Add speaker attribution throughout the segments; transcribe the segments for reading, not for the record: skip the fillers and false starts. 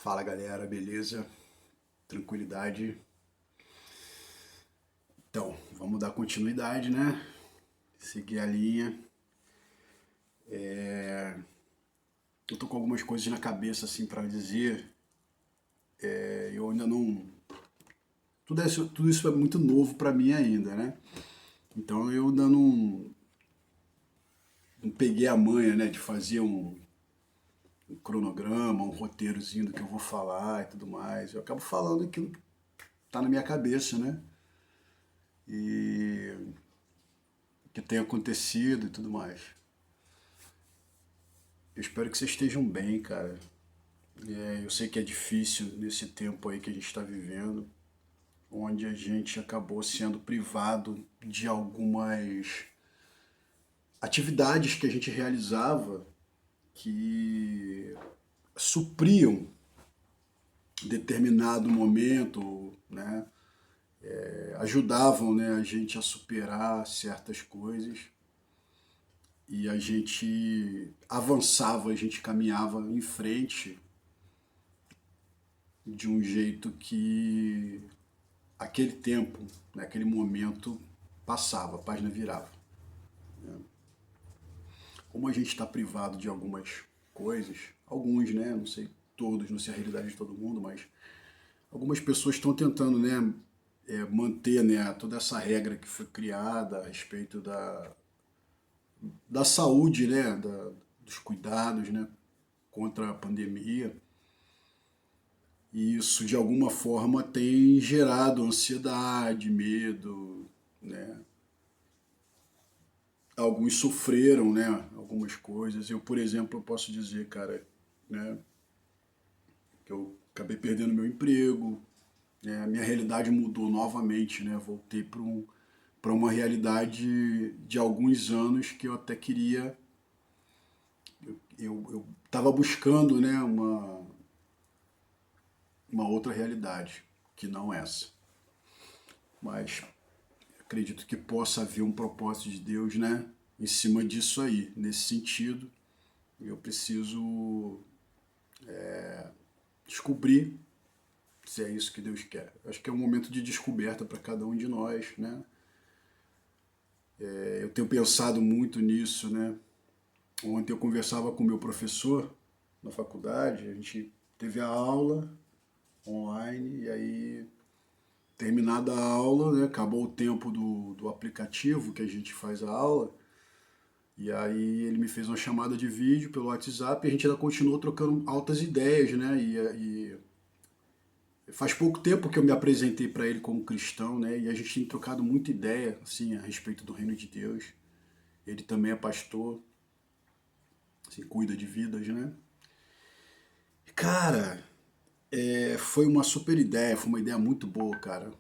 Speaker 1: Fala galera, beleza? Tranquilidade? Então, vamos dar continuidade, né? Seguir a linha. Eu tô com algumas coisas na cabeça assim para dizer. Eu ainda não. Tudo isso é muito novo para mim ainda, né? Então eu ainda não peguei a manha, né? De fazer um cronograma, um roteirozinho do que eu vou falar e tudo mais. Eu acabo falando aquilo que tá na minha cabeça, né? E que tem acontecido e tudo mais. Eu espero que vocês estejam bem, cara. Eu sei que é difícil nesse tempo aí que a gente está vivendo, onde a gente acabou sendo privado de algumas atividades que a gente realizava que supriam determinado momento, né? Ajudavam, né, a gente a superar certas coisas e a gente avançava, a gente caminhava em frente de um jeito que aquele tempo, naquele momento, passava, a página virava. Como a gente está privado de algumas coisas, alguns, né? Não sei todos, não sei a realidade de todo mundo, mas algumas pessoas estão tentando, né? Manter, né, toda essa regra que foi criada a respeito da saúde, né? Dos cuidados, né? Contra a pandemia. E isso, de alguma forma, tem gerado ansiedade, medo, né? Alguns sofreram, né, algumas coisas. Eu, por exemplo, eu posso dizer, cara, né, que eu acabei perdendo meu emprego, né, a minha realidade mudou novamente, né, voltei para uma realidade de alguns anos que eu até queria, eu estava buscando, né, uma outra realidade, que não essa. Mas acredito que possa haver um propósito de Deus, né, em cima disso aí, nesse sentido. Eu preciso descobrir se é isso que Deus quer. Acho que é um momento de descoberta para cada um de nós, né? Eu tenho pensado muito nisso, né? Ontem eu conversava com o meu professor na faculdade, a gente teve a aula online e aí terminada a aula, né, acabou o tempo do aplicativo que a gente faz a aula e aí ele me fez uma chamada de vídeo pelo WhatsApp e a gente ainda continuou trocando altas ideias, né? E faz pouco tempo que eu me apresentei para ele como cristão, né? E a gente tem trocado muita ideia, assim, a respeito do reino de Deus. Ele também é pastor, assim, cuida de vidas, né? Cara, foi uma super ideia, foi uma ideia muito boa, cara.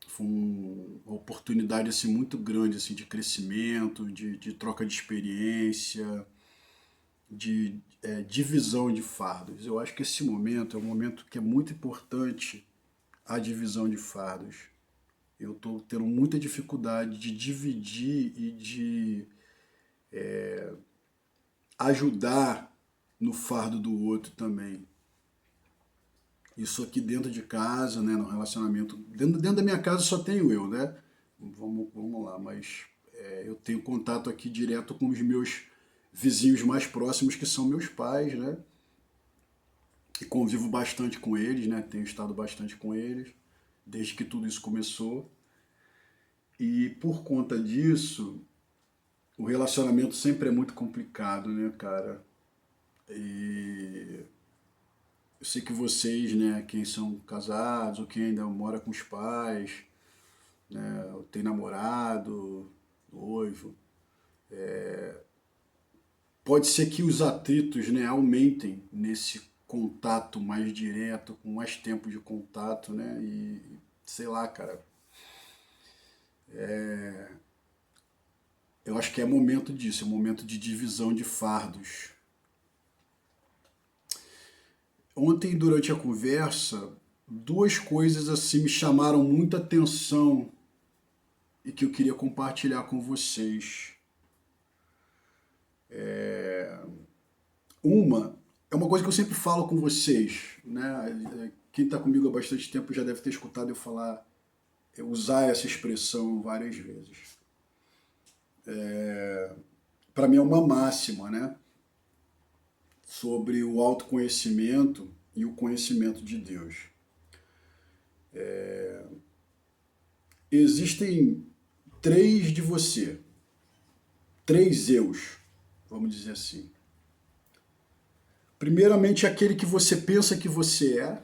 Speaker 1: Foi uma oportunidade, assim, muito grande, assim, de crescimento, de troca de experiência, de divisão de fardos. Eu acho que esse momento é um momento que é muito importante a divisão de fardos. Eu estou tendo muita dificuldade de dividir e de ajudar no fardo do outro também. Isso aqui dentro de casa, né, no relacionamento. Dentro da minha casa só tenho eu, né? Vamos lá, mas eu tenho contato aqui direto com os meus vizinhos mais próximos, que são meus pais, né? E convivo bastante com eles, né? Tenho estado bastante com eles, desde que tudo isso começou. E por conta disso, o relacionamento sempre é muito complicado, né, cara? E eu sei que vocês, né, quem são casados ou quem ainda mora com os pais, né, ou tem namorado, noivo, pode ser que os atritos, né, aumentem nesse contato mais direto, com mais tempo de contato, né, e sei lá, cara, eu acho que é momento disso, é momento de divisão de fardos. Ontem, durante a conversa, duas coisas assim me chamaram muita atenção e que eu queria compartilhar com vocês. Uma é uma coisa que eu sempre falo com vocês, né? Quem está comigo há bastante tempo já deve ter escutado eu falar, eu usar essa expressão várias vezes. Para mim é uma máxima, né? Sobre o autoconhecimento e o conhecimento de Deus. Existem três de você, três eus, vamos dizer assim. Primeiramente, aquele que você pensa que você é,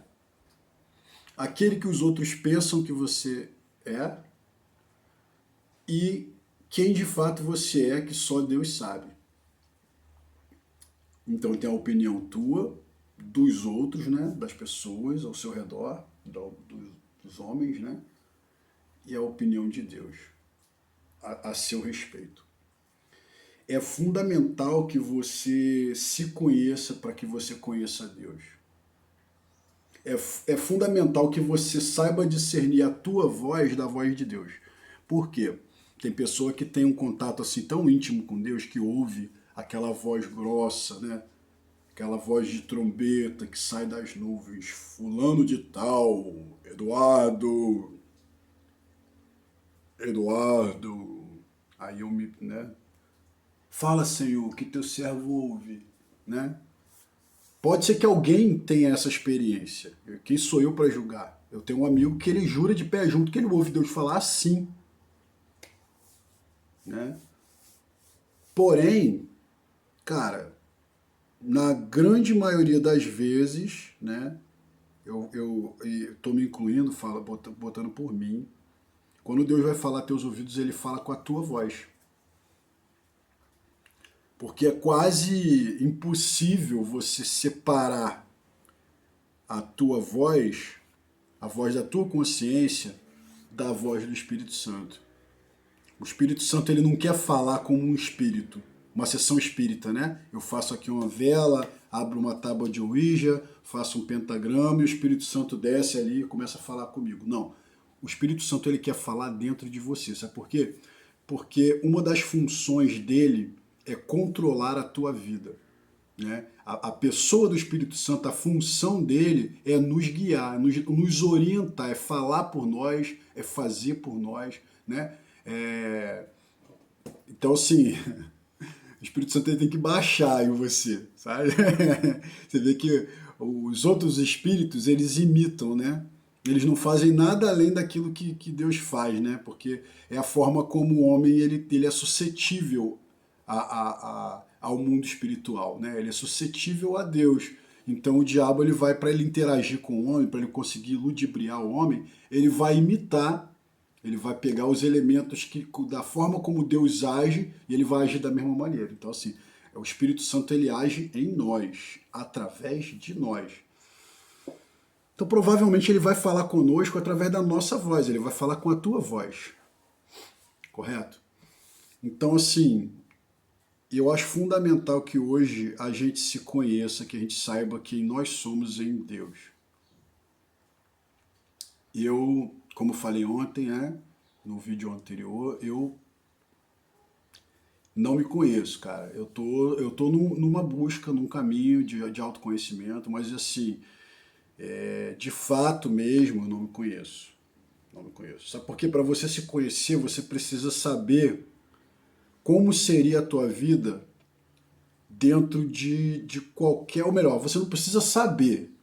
Speaker 1: aquele que os outros pensam que você é, e quem de fato você é, que só Deus sabe. Então tem a opinião tua, dos outros, né, das pessoas ao seu redor, dos homens, né, e a opinião de Deus a seu respeito. É fundamental que você se conheça para que você conheça a Deus. É fundamental que você saiba discernir a tua voz da voz de Deus. Por quê? Tem pessoa que tem um contato assim tão íntimo com Deus que ouve aquela voz grossa, né? Aquela voz de trombeta que sai das nuvens. Fulano de tal, Eduardo. Aí eu me, né? Fala, Senhor, que teu servo ouve, né? Pode ser que alguém tenha essa experiência. Quem sou eu para julgar? Eu tenho um amigo que ele jura de pé junto que ele ouve Deus falar assim, né? Porém, cara, na grande maioria das vezes, né? Eu tô me incluindo, botando por mim. Quando Deus vai falar a teus ouvidos, ele fala com a tua voz. Porque é quase impossível você separar a tua voz, a voz da tua consciência, da voz do Espírito Santo. O Espírito Santo ele não quer falar como um espírito, uma sessão espírita, né? Eu faço aqui uma vela, abro uma tábua de Ouija, faço um pentagrama e o Espírito Santo desce ali e começa a falar comigo. Não. O Espírito Santo ele quer falar dentro de você. Sabe por quê? Porque uma das funções dele é controlar a tua vida. Né? A pessoa do Espírito Santo, a função dele é nos guiar, nos orientar, é falar por nós, é fazer por nós. Né? Então, assim, o Espírito Santo tem que baixar em você, sabe? Você vê que os outros espíritos, eles imitam, né? Eles não fazem nada além daquilo que Deus faz, né? Porque é a forma como o homem ele é suscetível ao mundo espiritual, né? Ele é suscetível a Deus. Então o diabo ele vai, para ele interagir com o homem, para ele conseguir ludibriar o homem, ele vai imitar, ele vai pegar os elementos da forma como Deus age e ele vai agir da mesma maneira. Então assim, o Espírito Santo ele age em nós, através de nós. Então provavelmente ele vai falar conosco através da nossa voz, ele vai falar com a tua voz. Correto? Então assim, eu acho fundamental que hoje a gente se conheça, que a gente saiba quem nós somos em Deus. Eu, como falei ontem, no vídeo anterior, eu não me conheço, cara. Eu tô numa busca, num caminho de autoconhecimento, mas assim, de fato mesmo, eu não me conheço. Não me conheço. Sabe por quê? Para você se conhecer, você precisa saber como seria a tua vida dentro de qualquer, ou melhor, você não precisa saber,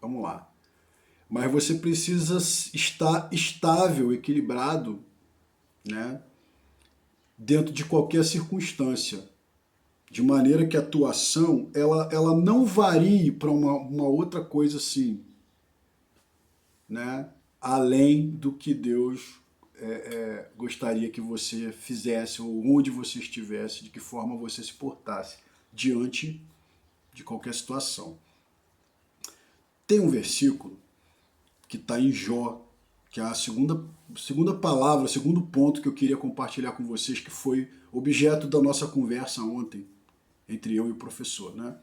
Speaker 1: vamos lá, mas você precisa estar estável, equilibrado, né, dentro de qualquer circunstância, de maneira que a tua ação, ela não varie para uma outra coisa assim, né, além do que Deus gostaria que você fizesse, ou onde você estivesse, de que forma você se portasse diante de qualquer situação. Tem um versículo que está em Jó, que é a segunda palavra, o segundo ponto que eu queria compartilhar com vocês, que foi objeto da nossa conversa ontem, entre eu e o professor. Né?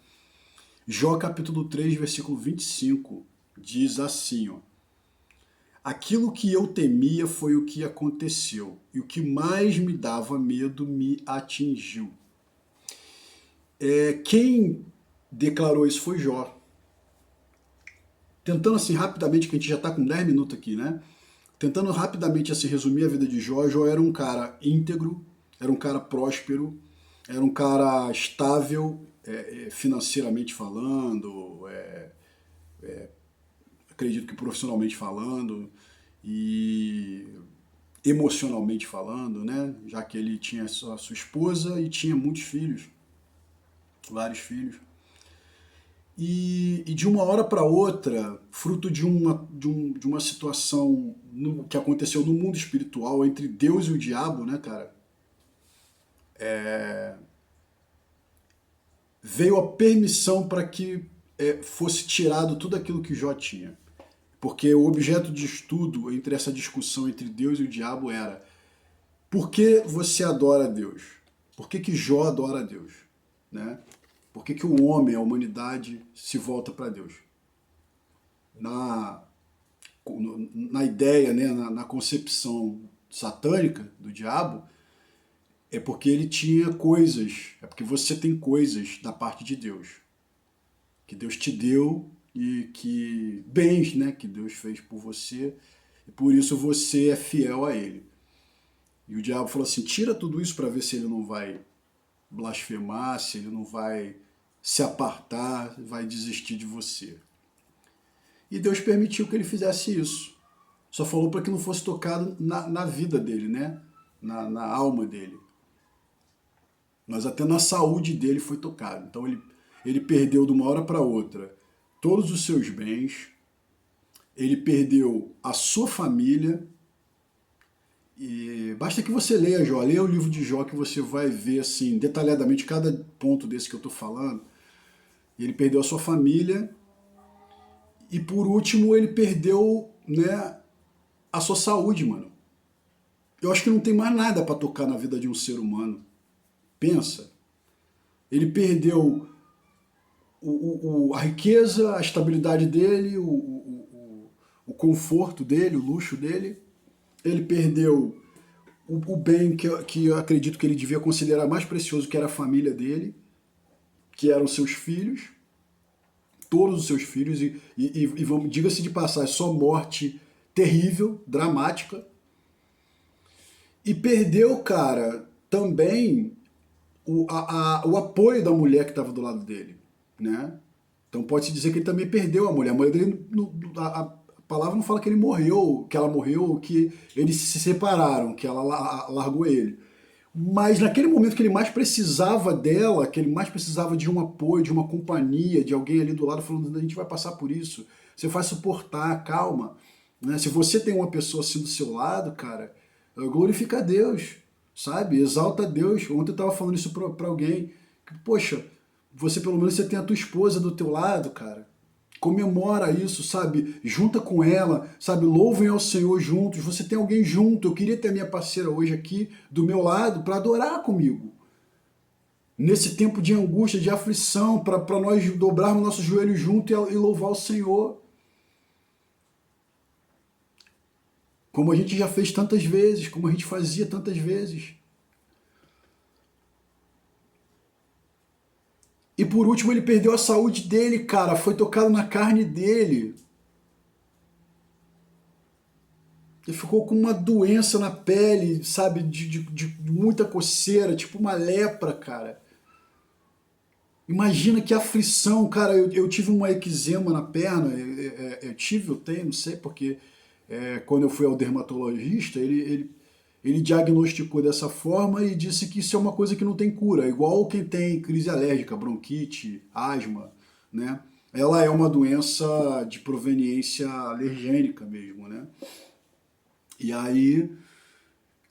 Speaker 1: Jó capítulo 3, versículo 25, diz assim, ó: aquilo que eu temia foi o que aconteceu, e o que mais me dava medo me atingiu. Quem declarou isso foi Jó. Tentando assim rapidamente, que a gente já está com 10 minutos aqui, né? Tentando rapidamente assim, resumir a vida de Jó, Jó era um cara íntegro, era um cara próspero, era um cara estável financeiramente falando, acredito que profissionalmente falando e emocionalmente falando, né? Já que ele tinha sua esposa e tinha muitos filhos, vários filhos. E de uma hora para outra, fruto de uma situação que aconteceu no mundo espiritual entre Deus e o diabo, né, cara? Veio a permissão para que fosse tirado tudo aquilo que Jó tinha. Porque o objeto de estudo entre essa discussão entre Deus e o diabo era: por que você adora a Deus? Por que Jó adora a Deus? Né? Por que o homem, a humanidade, se volta para Deus? Na, na ideia, né, na concepção satânica do diabo, é porque ele tinha coisas, é porque você tem coisas da parte de Deus, que Deus te deu e que bens, né, que Deus fez por você, e por isso você é fiel a ele. E o diabo falou assim: tira tudo isso para ver se ele não vai blasfemar, se ele não vai se apartar, vai desistir de você. E Deus permitiu que ele fizesse isso. Só falou para que não fosse tocado na vida dele, né? Na alma dele. Mas até na saúde dele foi tocado. Então ele perdeu de uma hora para outra todos os seus bens, ele perdeu a sua família. E basta que você leia Jó, leia o livro de Jó, que você vai ver assim detalhadamente cada ponto desse que eu estou falando. Ele perdeu a sua família e por último ele perdeu, né, a sua saúde, mano. Eu acho que não tem mais nada para tocar na vida de um ser humano. Pensa. Ele perdeu a riqueza, a estabilidade dele, o conforto dele, o luxo dele. Ele perdeu o bem que eu acredito que ele devia considerar mais precioso, que era a família dele, que eram seus filhos, todos os seus filhos, e vamos, diga-se de passagem, só morte terrível, dramática. E perdeu, cara, também o apoio da mulher que estava do lado dele, né? Então pode-se dizer que ele também perdeu a mulher. A mulher dele, a palavra não fala que ele morreu, que ela morreu, que eles se separaram, que ela largou ele. Mas naquele momento que ele mais precisava dela, que ele mais precisava de um apoio, de uma companhia, de alguém ali do lado falando: a gente vai passar por isso, você vai suportar, calma. Né? Se você tem uma pessoa assim do seu lado, cara, glorifica a Deus, sabe? Exalta a Deus. Ontem eu estava falando isso para alguém. Poxa, você pelo menos você tem a tua esposa do teu lado, cara. Comemora isso, sabe? Junta com ela, sabe? Louvem ao Senhor juntos. Você tem alguém junto. Eu queria ter a minha parceira hoje aqui do meu lado para adorar comigo. Nesse tempo de angústia, de aflição, para nós dobrarmos nossos joelhos juntos e louvar o Senhor. Como a gente já fez tantas vezes, como a gente fazia tantas vezes. E por último, ele perdeu a saúde dele, cara. Foi tocado na carne dele. Ele ficou com uma doença na pele, sabe? De muita coceira, tipo uma lepra, cara. Imagina que aflição, cara. Eu tive uma eczema na perna. Eu tenho, não sei, porque quando eu fui ao dermatologista, ele diagnosticou dessa forma e disse que isso é uma coisa que não tem cura, igual quem tem crise alérgica, bronquite, asma, né? Ela é uma doença de proveniência alergênica mesmo, né? E aí,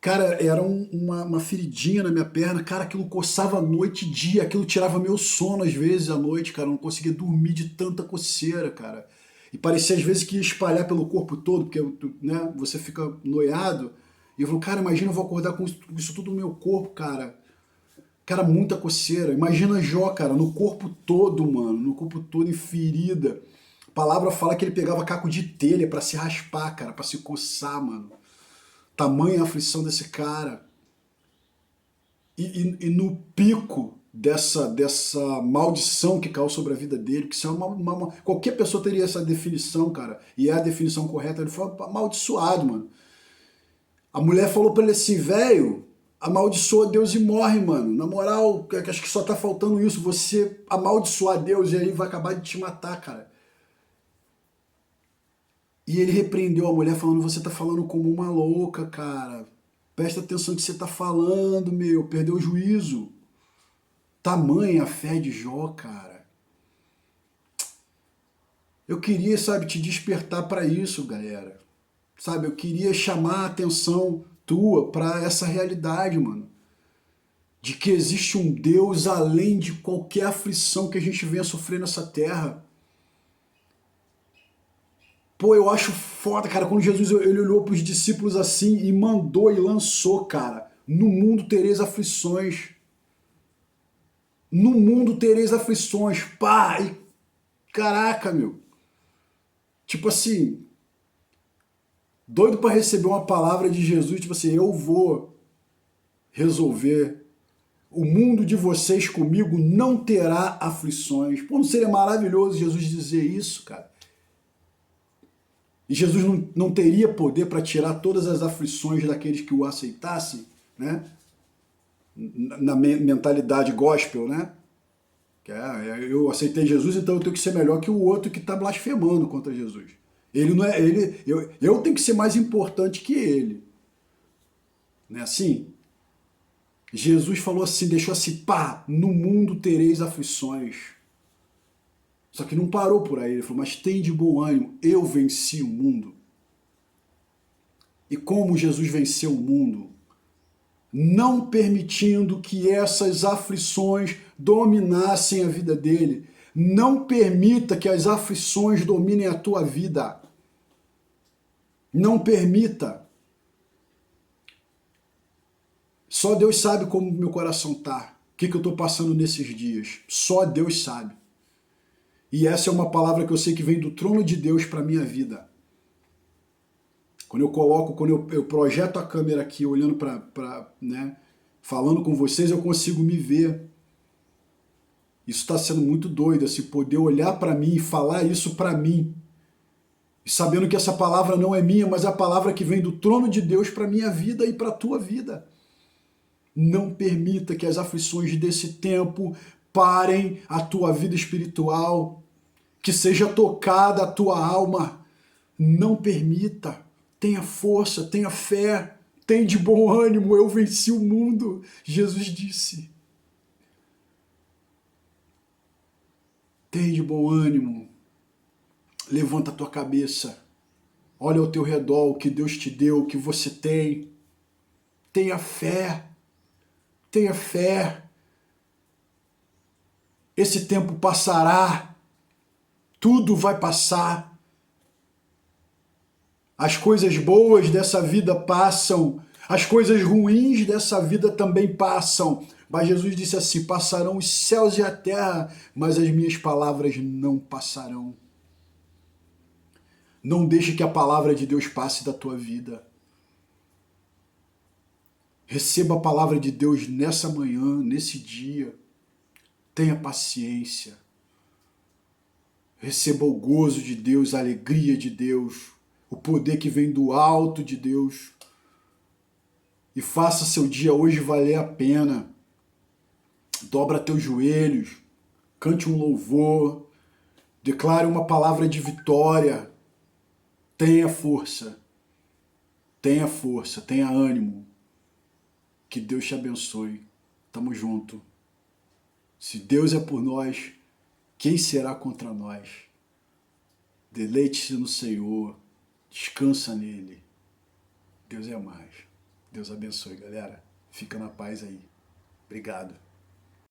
Speaker 1: cara, era uma feridinha na minha perna, cara, aquilo coçava a noite e dia, aquilo tirava meu sono às vezes à noite, cara, eu não conseguia dormir de tanta coceira, cara. E parecia às vezes que ia espalhar pelo corpo todo, porque né, você fica noiado. E eu falo: cara, imagina eu vou acordar com isso tudo no meu corpo, cara. Cara, muita coceira. Imagina Jó, cara, no corpo todo, mano. No corpo todo, em ferida. A palavra fala que ele pegava caco de telha pra se raspar, cara, pra se coçar, mano. Tamanha a aflição desse cara. E no pico dessa maldição que caiu sobre a vida dele, que isso é qualquer pessoa teria essa definição, cara, e é a definição correta. Ele foi amaldiçoado, mano. A mulher falou pra ele assim, velho, amaldiçoa Deus e morre, mano. Na moral, acho que só tá faltando isso, você amaldiçoar Deus e aí vai acabar de te matar, cara. E ele repreendeu a mulher falando, você tá falando como uma louca, cara. Presta atenção no que você tá falando, meu, perdeu o juízo. Tamanha a fé de Jó, cara. Eu queria, sabe, te despertar para isso, galera. Sabe, eu queria chamar a atenção tua para essa realidade, mano. De que existe um Deus além de qualquer aflição que a gente venha sofrer nessa terra. Pô, eu acho foda, cara, quando Jesus ele olhou para os discípulos assim e mandou e lançou, cara. No mundo tereis aflições. No mundo tereis aflições. Pá! E, caraca, meu. Tipo assim, doido para receber uma palavra de Jesus, tipo assim, eu vou resolver. O mundo de vocês comigo não terá aflições. Pô, não seria maravilhoso Jesus dizer isso, cara? E Jesus não teria poder para tirar todas as aflições daqueles que o aceitassem, né? Na mentalidade gospel, né? Que eu aceitei Jesus, então eu tenho que ser melhor que o outro que está blasfemando contra Jesus. Ele não é, eu tenho que ser mais importante que ele. Não é assim? Jesus falou assim, deixou assim, pá, no mundo tereis aflições. Só que não parou por aí, ele falou, mas tem de bom ânimo, eu venci o mundo. E como Jesus venceu o mundo? Não permitindo que essas aflições dominassem a vida dele. Não permita que as aflições dominem a tua vida. Não permita. Só Deus sabe como meu coração tá. O que eu estou passando nesses dias. Só Deus sabe. E essa é uma palavra que eu sei que vem do trono de Deus para minha vida. Quando eu projeto a câmera aqui, olhando né, falando com vocês, eu consigo me ver. Isso está sendo muito doido, assim, poder olhar para mim e falar isso para mim. E sabendo que essa palavra não é minha, mas é a palavra que vem do trono de Deus para minha vida e para a tua vida. Não permita que as aflições desse tempo parem a tua vida espiritual, que seja tocada a tua alma. Não permita. Tenha força, tenha fé, tenha de bom ânimo, eu venci o mundo. Jesus disse. Tenha de bom ânimo. Levanta a tua cabeça. Olha ao teu redor o que Deus te deu, o que você tem. Tenha fé. Tenha fé. Esse tempo passará. Tudo vai passar. As coisas boas dessa vida passam. As coisas ruins dessa vida também passam. Mas Jesus disse assim, passarão os céus e a terra, mas as minhas palavras não passarão. Não deixe que a palavra de Deus passe da tua vida. Receba a palavra de Deus nessa manhã, nesse dia. Tenha paciência. Receba o gozo de Deus, a alegria de Deus, o poder que vem do alto de Deus. E faça seu dia hoje valer a pena. Dobra teus joelhos, cante um louvor, declare uma palavra de vitória. Tenha força, tenha ânimo. Que Deus te abençoe. Tamo junto. Se Deus é por nós, quem será contra nós? Deleite-se no Senhor, descansa nele. Deus é mais. Deus abençoe, galera. Fica na paz aí. Obrigado.